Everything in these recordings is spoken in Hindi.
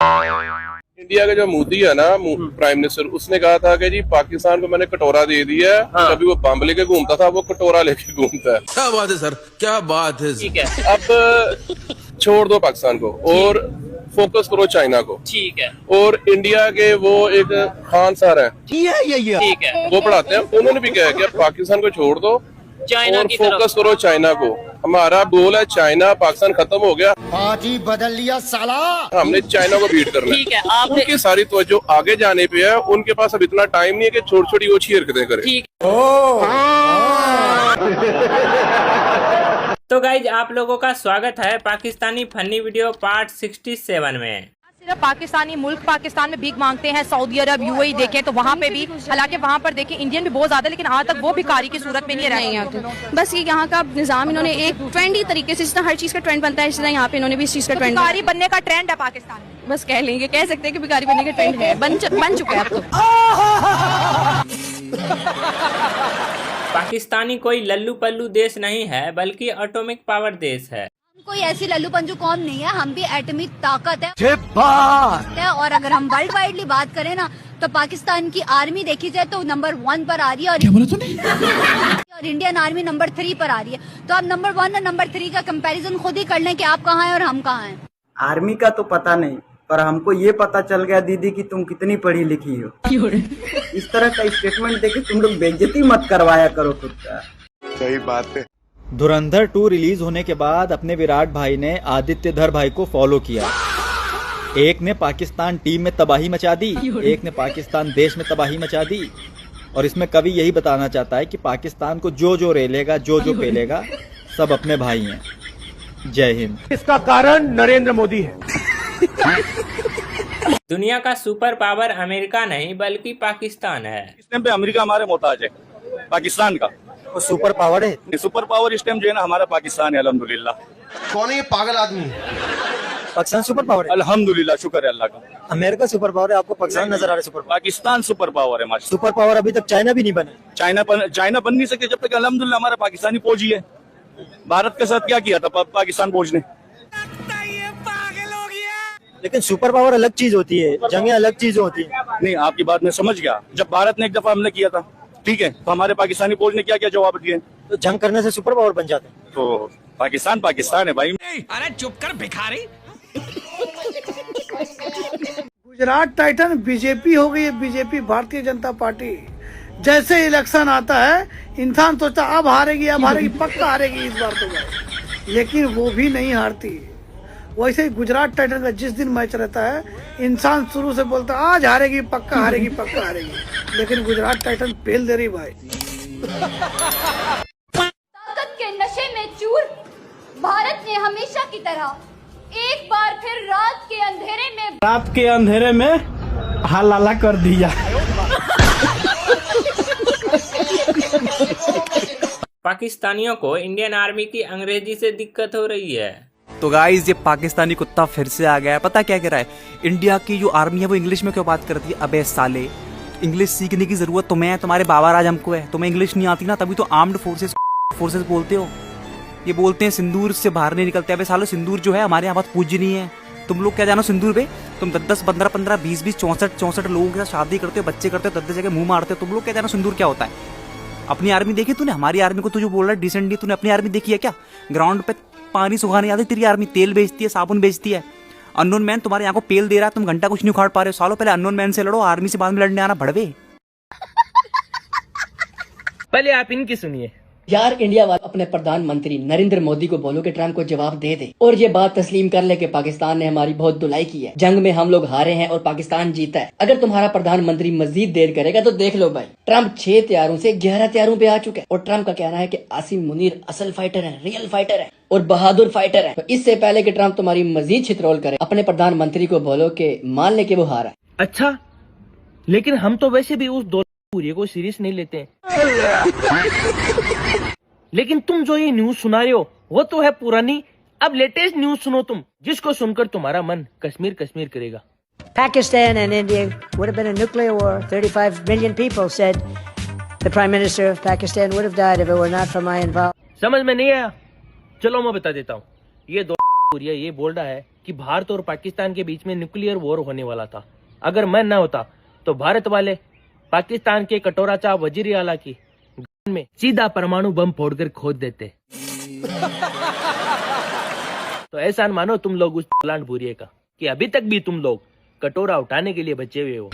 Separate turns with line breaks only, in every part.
इंडिया का जो मोदी है ना प्राइम मिनिस्टर, उसने कहा था कि जी पाकिस्तान को मैंने कटोरा दे दिया है।
हाँ।
कभी वो बम लेके घूमता था, वो कटोरा लेके घूमता है।
क्या बात है सर, क्या बात है।
ठीक है,
अब छोड़ दो पाकिस्तान को और फोकस करो चाइना को।
ठीक है,
और इंडिया के वो एक खान सर है,
ठीक है।
वो पढ़ाते हैं, उन्होंने भी कहा कि अब पाकिस्तान को छोड़ दो
चाइना
और
की
फोकस
तरफ
करो चाइना को। हमारा गोल है चाइना, पाकिस्तान खत्म हो गया,
आज ही बदल लिया साला।
हमने चाइना को बीट करना
ठीक है, आपने
उनकी सारी तवज्जो आगे जाने पे है। उनके पास अब इतना टाइम नहीं है कि छोटी छोटी ओछी हरकतें करें।
ठीक। तो गाइज आप लोगों का स्वागत है पाकिस्तानी फनी वीडियो पार्ट 67 में।
सिर्फ पाकिस्तानी मुल्क पाकिस्तान में भीख मांगते हैं, सऊदी अरब यूएई देखें तो वहाँ पे भी, हालांकि वहाँ पर देखें इंडियन भी बहुत ज्यादा, लेकिन आज तक वो भिखारी की सूरत में नहीं रहे हैं।
बस ये यहाँ का निजाम इन्होंने एक ट्रेंडी तरीके से, जिस तरह हर चीज का ट्रेंड बनता है, इस तरह यहाँ पे इन्होंने भी इस चीज का ट्रेंड
भिखारी बनने का ट्रेंड है पाकिस्तान में।
बस कह लेंगे, कह सकते हैं कि भिखारी बनने का ट्रेंड है, बन चुका है अब तो।
पाकिस्तानी कोई लल्लू पल्लू देश नहीं है, बल्कि एटॉमिक पावर देश है।
कोई ऐसी लल्लू पंजू कौम नहीं है, हम भी एटॉमिक ताकत है। और अगर हम वर्ल्ड वाइडली बात करें ना, तो पाकिस्तान की आर्मी देखी जाए तो नंबर 1 पर आ रही है, और इंडियन आर्मी नंबर 3 पर आ रही है। तो आप नंबर 1 और नंबर 3 का कंपैरिजन खुद ही कर लें कि आप कहाँ हैं और हम कहाँ हैं।
आर्मी का तो पता नहीं, पर हमको ये पता चल गया दीदी कि तुम कितनी पढ़ी लिखी हो। इस तरह का स्टेटमेंट देके तुम लोग बेइज्जती मत करवाया करो खुद का।
सही बात है।
धुरंधर 2 रिलीज होने के बाद अपने विराट भाई ने आदित्य धर भाई को फॉलो किया। एक ने पाकिस्तान टीम में तबाही मचा दी, एक ने पाकिस्तान देश में तबाही मचा दी। और इसमें कवि यही बताना चाहता है कि पाकिस्तान को जो जो रेलेगा, जो जो पेलेगा, सब अपने भाई हैं। जय हिंद।
इसका कारण नरेंद्र मोदी है।
दुनिया का सुपर पावर अमेरिका नहीं बल्कि पाकिस्तान है।
इस टाइम पे अमेरिका हमारे मोहताज है पाकिस्तान का।
वो सुपर पावर है।
सुपर पावर इस टाइम जो है ना हमारा पाकिस्तान है, अल्हम्दुलिल्लाह।
कौन है ये पागल आदमी?
पाकिस्तान सुपर पावर है।
अल्हम्दुलिल्लाह, शुक्र है अल्लाह का।
अमेरिका सुपर पावर है, आपको पाकिस्तान नजर आ रहा है super power.
Pakistan super power है माशा।
सुपर पावर अभी तक चाइना भी नहीं बना।
चाइना बन नहीं सकते जब तक अल्हम्दुलिल्लाह हमारा पाकिस्तानी फौजी है। भारत के साथ क्या किया था पाकिस्तान फौज ने?
लेकिन सुपर पावर अलग चीज होती है, जंगें अलग चीज होती है।
नहीं, आपकी बात मैं समझ गया। जब भारत ने एक दफा हमले किया था, ठीक है, तो हमारे पाकिस्तानी फौज ने क्या क्या जवाब दिए?
तो जंग करने से सुपर पावर बन जाते हैं।
तो पाकिस्तान है भाई।
अरे चुप कर भिखारी।
गुजरात टाइटन बीजेपी हो गई है, बीजेपी भारतीय जनता पार्टी। जैसे इलेक्शन आता है इंसान सोचता अब हारेगी, पक्का हारेगी इस बार तो भाई। लेकिन वो भी नहीं हारती। वैसे ही गुजरात टाइटन का जिस दिन मैच रहता है, इंसान शुरू से बोलता है आज हारेगी, पक्का हारेगी, पक्का हारेगी। लेकिन गुजरात टाइटन पेल दे रही भाई।
ताकत के नशे में चूर भारत ने हमेशा की तरह एक बार फिर रात के अंधेरे में
हलाला कर दिया।
पाकिस्तानियों को इंडियन आर्मी की अंग्रेजी से दिक्कत हो रही है।
तो गाइस, ये पाकिस्तानी कुत्ता फिर से आ गया है। पता क्या कह रहा है? इंडिया की जो आर्मी है वो इंग्लिश में क्यों बात करती है? अबे साले, इंग्लिश सीखने की जरूरत तुम्हें है, तुम्हारे बाबा राज हमको है। तुम्हें इंग्लिश नहीं आती ना, तभी तो आर्म्ड फोर्सेस बोलते हो। ये बोलते हैं सिंदूर से बाहर नहीं निकलते। अबे सालो, सिंदूर जो है हमारे यहाँ बहुत पूजनीय है। तुम लोग क्या जानो सिंदूर पे? तुम 10-10, 15-15, 20-20, 64 लोगों के साथ शादी करते हो, बच्चे करते हो, 10 जगह मुंह मारते हो। तुम लोग क्या जानो सिंदूर क्या होता है? अपनी आर्मी देखी तूने? हमारी आर्मी को तू जो बोल रहा है डिसेंटली, तूने अपनी आर्मी देखी है क्या? ग्राउंड पे पानी सुखाने आती तेरी आर्मी, तेल बेचती है, साबुन बेचती है। अननोन मैन तुम्हारे यहाँ को पेल दे रहा है, तुम घंटा कुछ नहीं उखाड़ पा रहे हो। सालों पहले अननोन मैन से लड़ो, आर्मी से बाद में लड़ने आना भड़वे।
पहले आप इनकी सुनिए।
यार इंडिया वाले अपने प्रधानमंत्री नरेंद्र मोदी को बोलो कि ट्रम्प को जवाब दे दे, और ये बात तस्लीम कर ले कि पाकिस्तान ने हमारी बहुत धुलाई की है। जंग में हम लोग हारे हैं और पाकिस्तान जीता है। अगर तुम्हारा प्रधानमंत्री मजीद देर करेगा तो देख लो भाई, ट्रम्प 6 तैयारों से 11 तैयारों पे आ चुका है। और ट्रम्प का कहना है कि आसिम मुनीर असल फाइटर है, रियल फाइटर है और बहादुर फाइटर है। तो इससे पहले कि ट्रम्प तुम्हारी मजीद छितरोल करे, अपने प्रधानमंत्री को बोलो कि मान ले कि वो हारा है।
अच्छा, लेकिन हम तो वैसे भी उस दो पूरी को सीरियस नहीं लेते। लेकिन तुम जो ये न्यूज सुना रहे हो वो तो है पुरानी। अब लेटेस्ट न्यूज सुनो तुम, जिसको सुनकर तुम्हारा मन कश्मीर कश्मीर करेगा।
Pakistan and India would have been a nuclear war. 35 million people said the Prime Minister of Pakistan would have died if it were not for my involvement.
समझ में नहीं आया? चलो मैं बता देता हूँ। ये दो ये बोल रहा है कि भारत और पाकिस्तान के बीच में न्यूक्लियर वॉर होने वाला था। अगर मैं न होता तो भारत वाले पाकिस्तान के कटोरा चाप वजीर आला की गन में सीधा परमाणु बम फोड़कर खोद देते। तो एहसान मानो तुम लोग उस प्लांट भूरिये का कि अभी तक भी तुम लोग कटोरा उठाने के लिए बचे हुए हो।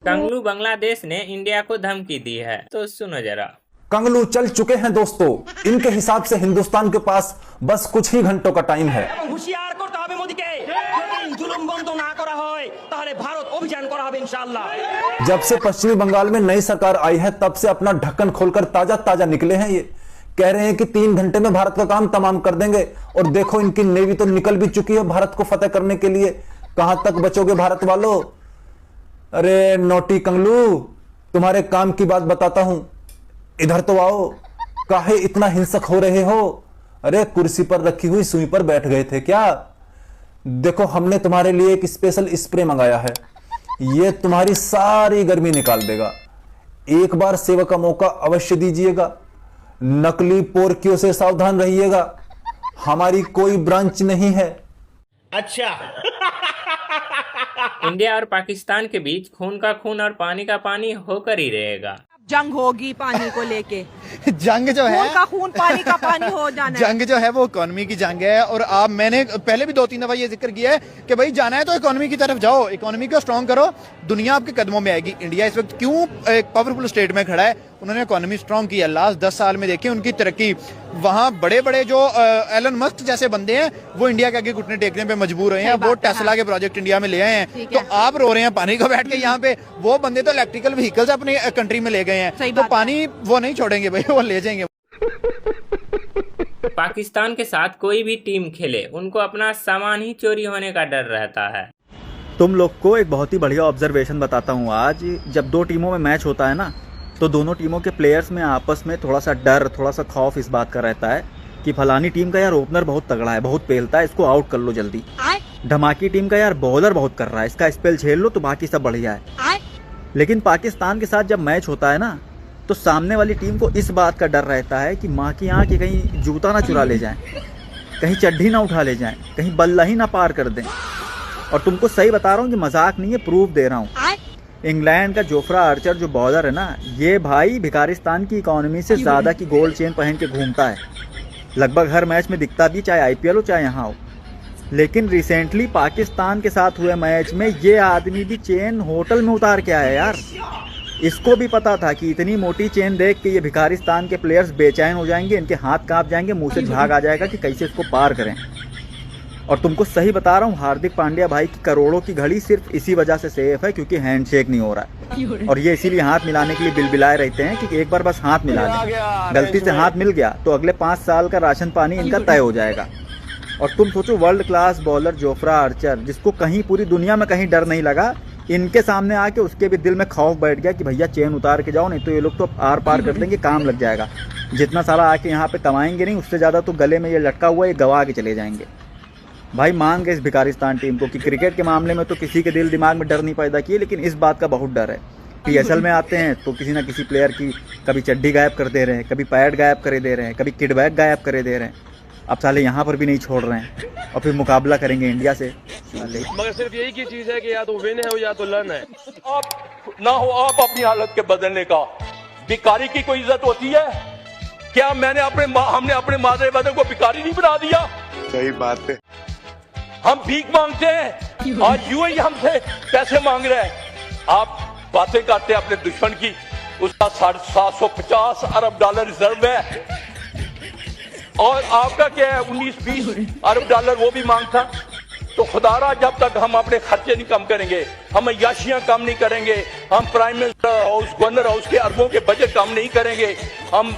कंगलू बांग्लादेश ने इंडिया को धमकी दी है, तो सुनो जरा।
कंगलू चल चुके हैं दोस्तों, इनके हिसाब से हिंदुस्तान के पास बस कुछ ही घंटों का टाइम है।
হুঁশিয়ার করতে হবে মোদিকে, যদি জুলুম বন্ধ না করা হয় তাহলে ভারত অভিযান করা হবে ইনশাআল্লাহ।
जब से पश्चिमी बंगाल में नई सरकार आई है तब से अपना ढक्कन खोलकर ताजा ताजा निकले हैं। ये कह रहे हैं कि 3 घंटे में भारत का काम तमाम कर देंगे, और देखो इनकी नेवी तो निकल भी चुकी है भारत को फतेह करने के लिए। कहां तक बचोगे भारत वालों? अरे नोटी कंगलू, तुम्हारे काम की बात बताता हूं, इधर तो आओ। काहे इतना हिंसक हो रहे हो? अरे कुर्सी पर रखी हुई सुई पर बैठ गए थे क्या? देखो हमने तुम्हारे लिए एक स्पेशल स्प्रे मंगाया है, ये तुम्हारी सारी गर्मी निकाल देगा। एक बार सेवा का मौका अवश्य दीजिएगा। नकली पोरकियों से सावधान रहिएगा, हमारी कोई ब्रांच नहीं है।
अच्छा। इंडिया और पाकिस्तान के बीच खून का खून और पानी का पानी होकर ही रहेगा।
जंग होगी पानी को लेके।
जंग जो है
खून का खून पानी का पानी हो जाना है।
जंग जो है वो इकोनॉमी की जंग है। और आप, मैंने पहले भी 2-3 दफा ये जिक्र किया है कि भाई जाना है तो इकोनॉमी की तरफ जाओ, इकोनॉमी को स्ट्रांग करो, दुनिया आपके कदमों में आएगी। इंडिया इस वक्त क्यों एक पावरफुल स्टेट में खड़ा है? उन्होंने इकोनॉमी स्ट्रांग की है। लास्ट 10 साल में देखिए उनकी तरक्की। वहाँ बड़े बड़े जो एलन मस्क जैसे बंदे हैं वो इंडिया के आगे घुटने टेकने पे मजबूर हुए हैं। वो टेस्ला के प्रोजेक्ट इंडिया में ले आए हैं, तो आप रो रहे हैं पानी को बैठ के। यहाँ पे वो बंदे तो इलेक्ट्रिकल व्हीकल्स अपनी कंट्री में ले गए हैं, तो पानी वो नहीं छोड़ेंगे भाई, वो ले जाएंगे।
पाकिस्तान के साथ कोई भी टीम खेले, उनको अपना सामान ही चोरी होने का डर रहता है।
तुम लोग को एक बहुत ही बढ़िया ऑब्जर्वेशन बताता हूँ। आज जब 2 टीमों में मैच होता है ना, तो दोनों टीमों के प्लेयर्स में आपस में थोड़ा सा डर, थोड़ा सा खौफ इस बात का रहता है कि फलानी टीम का यार ओपनर बहुत तगड़ा है, बहुत पेलता है, इसको आउट कर लो जल्दी। धमाकी टीम का यार बॉलर बहुत कर रहा है, इसका स्पेल झेल लो तो बाकी सब बढ़िया है। लेकिन पाकिस्तान के साथ जब मैच होता है ना, तो सामने वाली टीम को इस बात का डर रहता है कि माँ की आँख, कहीं जूता ना चुरा ले जाएं, कहीं चड्ढी ना उठा ले जाएं, कहीं बल्ला ही ना पार कर दें। और तुमको सही बता रहा हूँ कि मजाक नहीं है, प्रूफ दे रहा हूँ। इंग्लैंड का जोफ्रा आर्चर जो बॉलर है ना, ये भाई भिखारिस्तान की इकोनॉमी से ज्यादा की गोल्ड चेन पहन के घूमता है। लगभग हर मैच में दिखता भी, चाहे आईपीएल हो चाहे यहाँ हो। लेकिन रिसेंटली पाकिस्तान के साथ हुए मैच में ये आदमी भी चेन होटल में उतार के आया यार। इसको भी पता था कि इतनी मोटी चेन देख के ये भिखारिस्तान के प्लेयर्स बेचैन हो जाएंगे, इनके हाथ कांप जाएंगे, मुंह से झाग आ जाएगा कि कैसे इसको पार करें। और तुमको सही बता रहा हूँ, हार्दिक पांड्या भाई की करोड़ों की घड़ी सिर्फ इसी वजह से सेफ है क्योंकि हैंडशेक नहीं हो रहा है। और ये इसीलिए हाथ मिलाने के लिए बिलबिलाए रहते हैं कि एक बार बस हाथ मिला लें। गलती से हाथ मिल गया तो अगले 5 साल का राशन पानी इनका तय हो जाएगा। और तुम सोचो, world class bowler Jofra Archer, जिसको कहीं पूरी दुनिया में कहीं डर नहीं लगा, इनके सामने आके उसके भी दिल में खौफ बैठ गया कि भैया चेन उतार के जाओ, नहीं तो ये लोग तो आर पार कर देंगे, काम लग जाएगा। जितना सारा आके यहाँ पे कमाएंगे नहीं, उससे ज्यादा तो गले में ये लटका हुआ है, ये गवा के चले जाएंगे। भाई मान गए इस भिखारिस्तान टीम को कि क्रिकेट के मामले में तो किसी के दिल दिमाग में डर नहीं पैदा किए, लेकिन इस बात का बहुत डर है। पीएसएल में आते हैं तो किसी ना किसी प्लेयर की कभी चड्डी गायब कर दे रहे हैं, कभी पैड गायब करे दे रहे हैं, कभी किडबैग गायब करे दे रहे हैं। अब साले यहाँ पर भी नहीं छोड़ रहे हैं और फिर मुकाबला करेंगे इंडिया से।
मगर सिर्फ यही की चीज है कि या तो विन है हो या तो लर्न है।
आप ना हो आप अपनी हालत के बदलने का। भिखारी की कोई इज्जत होती है क्या? हमने अपने मादरे वतन को भिखारी नहीं बना दिया।
सही बात है।
हम भीख मांगते हैं, आज यूएई हमसे पैसे मांग रहे हैं। आप बातें करते हैं अपने दुश्मन की, उसका 750 अरब डॉलर रिजर्व है, और आपका क्या है 19-20 अरब डॉलर वो भी मांगता। तो खुदारा जब तक हम अपने खर्चे नहीं कम करेंगे, हम अय्याशियां कम नहीं करेंगे, हम prime minister house, governor house के अरबों के बजट कम नहीं करेंगे, हम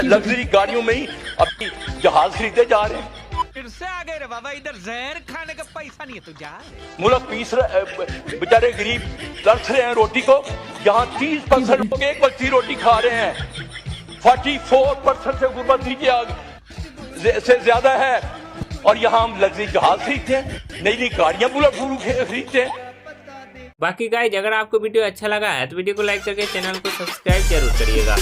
लग्जरी गाड़ियों में ही अपनी जहाज खरीदे जा रहे हैं।
फिर से आ गए रे बाबा, इधर जहर खाने का पैसा नहीं है तुझे।
मुल्क पीस बेचारे गरीब तरस रहे हैं रोटी को। यहाँ 30% लोग एक वक्त की रोटी खा रहे हैं, 44% से गुर्बत से ज्यादा है। और यहाँ हम लग्जरी जहाज खरीदते हैं, नई नई गाड़ियां बुलेट खरीदते हैं।
बाकी गाइस, अगर आपको वीडियो अच्छा लगा है तो वीडियो को लाइक करके चैनल को सब्सक्राइब जरूर करिएगा।